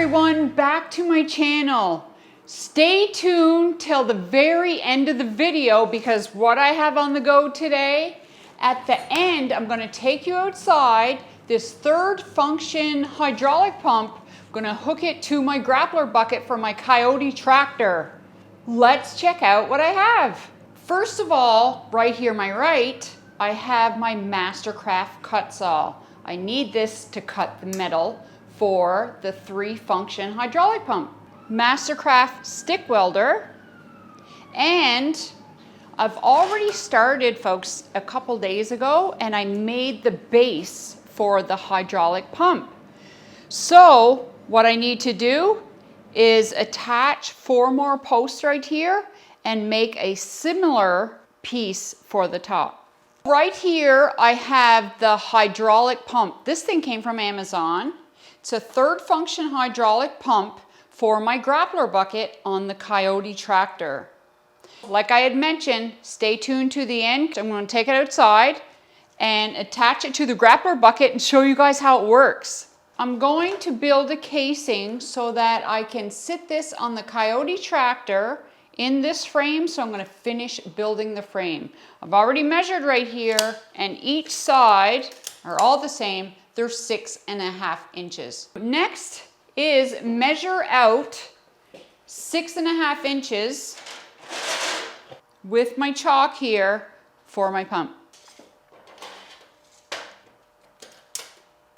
everyone, back to my channel. Stay tuned till the very end of the video because what I have on the go today, at the end, I'm going to take you outside. This third function hydraulic pump, I'm going to hook it to my grappler bucket for my Kioti tractor. Let's check out what I have. First of all, right here, my right, I have my Mastercraft cut saw. I need this to cut the metal for the 3-function hydraulic pump. Mastercraft stick welder, and I've already started, folks, a couple days ago, and I made the base for the hydraulic pump. So what I need to do is attach 4 more posts right here and make a similar piece for the top. Right here, I have the hydraulic pump. This thing came from Amazon. It's a 3rd function hydraulic pump for my grappler bucket on the Kioti tractor. Like I had mentioned, stay tuned to the end. I'm going to take it outside and attach it to the grappler bucket and show you guys how it works. I'm going to build a casing so that I can sit this on the Kioti tractor in this frame, so I'm going to finish building the frame. I've already measured right here, and each side are all the same. They're 6.5 inches. Next is measure out 6.5 inches with my chalk here for my pump.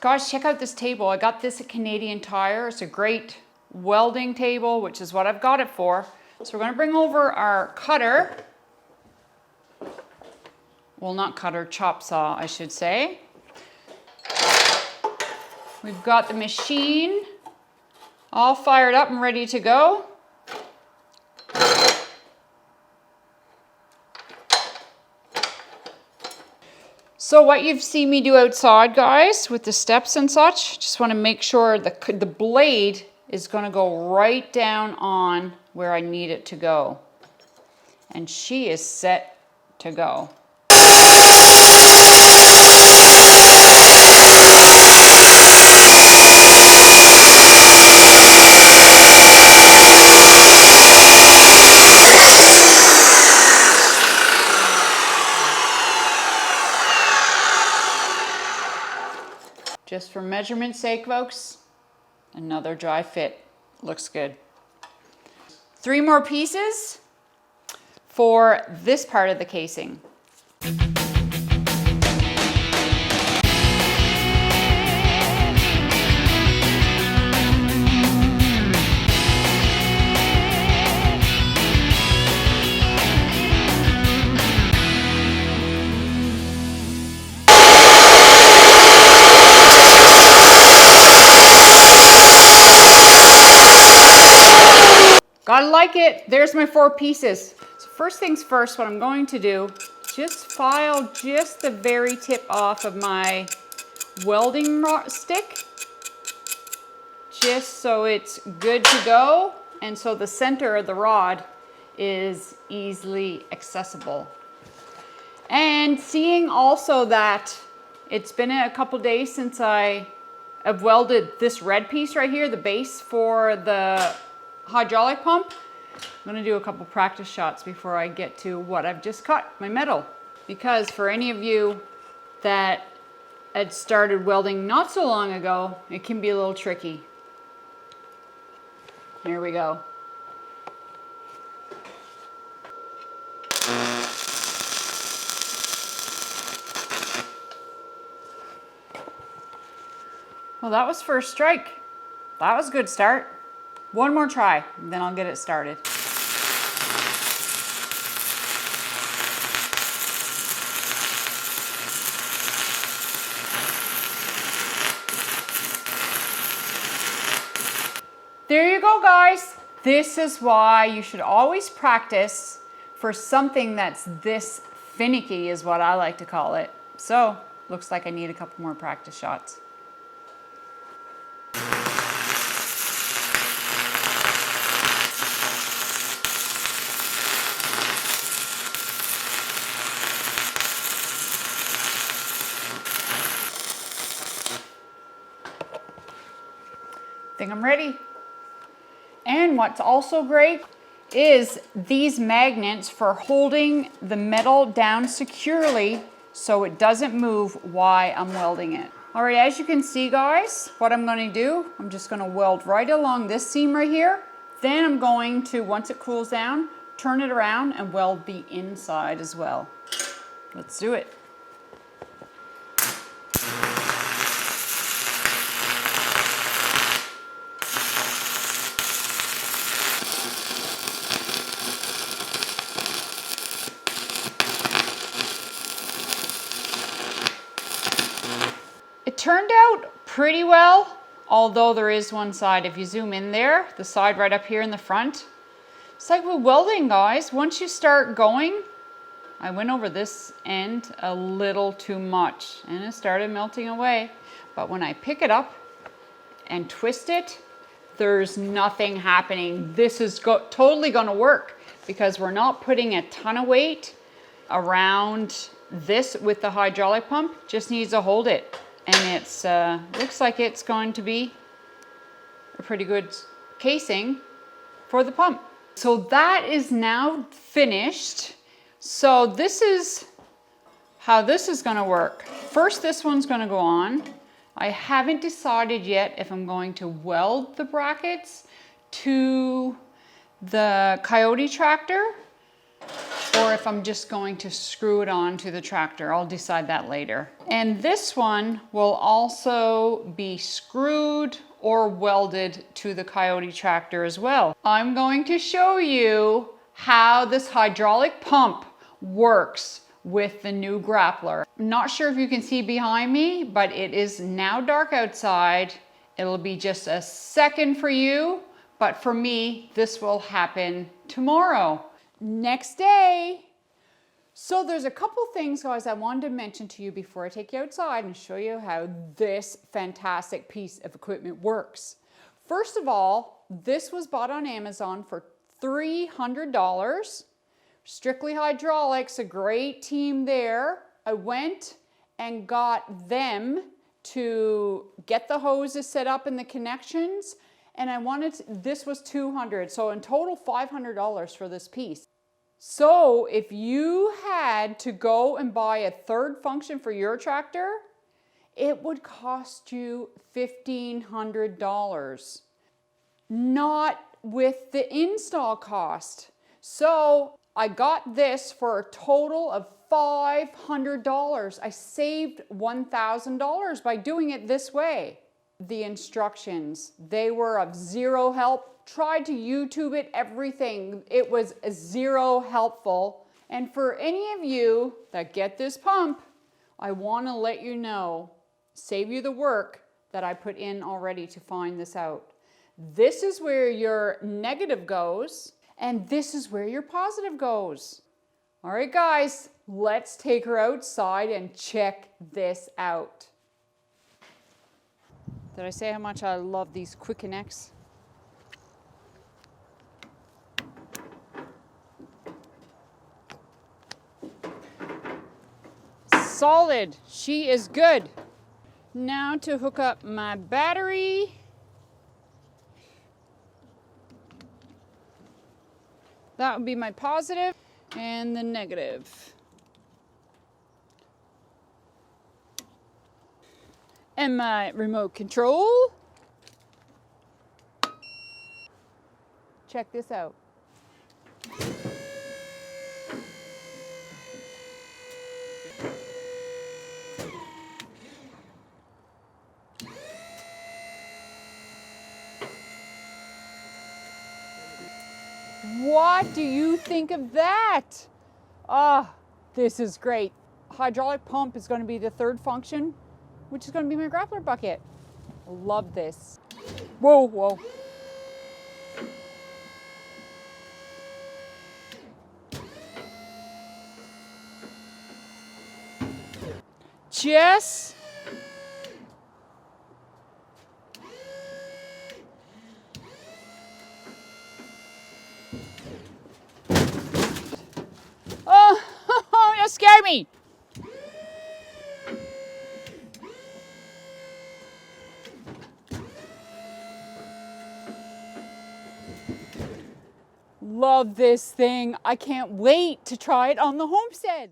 Guys, check out this table. I got this at Canadian Tire. It's a great welding table, which is what I've got it for. So we're going to bring over our cutter. Well, not cutter, chop saw, I should say. We've got the machine all fired up and ready to go. So what you've seen me do outside, guys, with the steps and such, just want to make sure the blade is going to go right down on where I need it to go. And she is set to go. Just for measurement's sake, folks, another dry fit. Looks good. 3 more pieces for this part of the casing. Gotta like it. There's my 4 pieces. So first things first, what I'm going to do, just file just the very tip off of my welding stick, just so it's good to go, and so the center of the rod is easily accessible. And seeing also that it's been a couple days since I have welded this red piece right here, the base for the hydraulic pump, I'm going to do a couple practice shots before I get to what I've just cut, my metal. Because for any of you that had started welding not so long ago, it can be a little tricky. Here we go. Well, that was first strike. That was a good start. 1 more try, then I'll get it started. There you go, guys. This is why you should always practice for something that's this finicky, is what I like to call it. So, looks like I need a couple more practice shots. Think I'm ready. what's also great is these magnets for holding the metal down securely so it doesn't move while I'm welding it. All right, as you can see, guys, what I'm going to do, I'm just going to weld right along this seam right here. Then I'm going to, once it cools down, turn it around and weld the inside as well. Let's do it. It turned out pretty well, although there is one side. If you zoom in there, the side right up here in the front, it's like with welding, guys. Once you start going, I went over this end a little too much and it started melting away. But when I pick it up and twist it, there's nothing happening. This is totally gonna work because we're not putting a ton of weight around this with the hydraulic pump. Just needs to hold it. And it's looks like it's going to be a pretty good casing for the pump. So that is now finished. So this is how this is going to work. First, this one's going to go on. I haven't decided yet if I'm going to weld the brackets to the Kioti tractor or if I'm just going to screw it on to the tractor. I'll decide that later. And this one will also be screwed or welded to the Kioti tractor as well. I'm going to show you how this hydraulic pump works with the new Grappler. I'm not sure if you can see behind me, but it is now dark outside. It'll be just a second for you, but for me, this will happen tomorrow. Next day. So there's a couple things, guys, I wanted to mention to you before I take you outside and show you how this fantastic piece of equipment works. First of all, this was bought on Amazon for $300. Strictly Hydraulics, a great team there. I went and got them to get the hoses set up and the connections, and this was $200, so in total $500 for this piece. So if you had to go and buy a third function for your tractor, it would cost you $1,500, not with the install cost. So I got this for a total of $500. I saved $1,000 by doing it this way. The instructions, they were of zero help. Tried to YouTube it, everything. It was zero helpful. And for any of you that get this pump, I want to let you know, save you the work that I put in already to find this out. This is where your negative goes, and this is where your positive goes. All right, guys, let's take her outside and check this out. Did I say how much I love these quick connects? Solid. She is good. Now to hook up my battery. That would be my positive and the negative. And my remote control. Check this out. What do you think of that? Ah, this is great. Hydraulic pump is going to be the third function, which is going to be my grappler bucket. Love this. Whoa, whoa. Jess. Oh, you scared me. love this thing. I can't wait to try it on the homestead.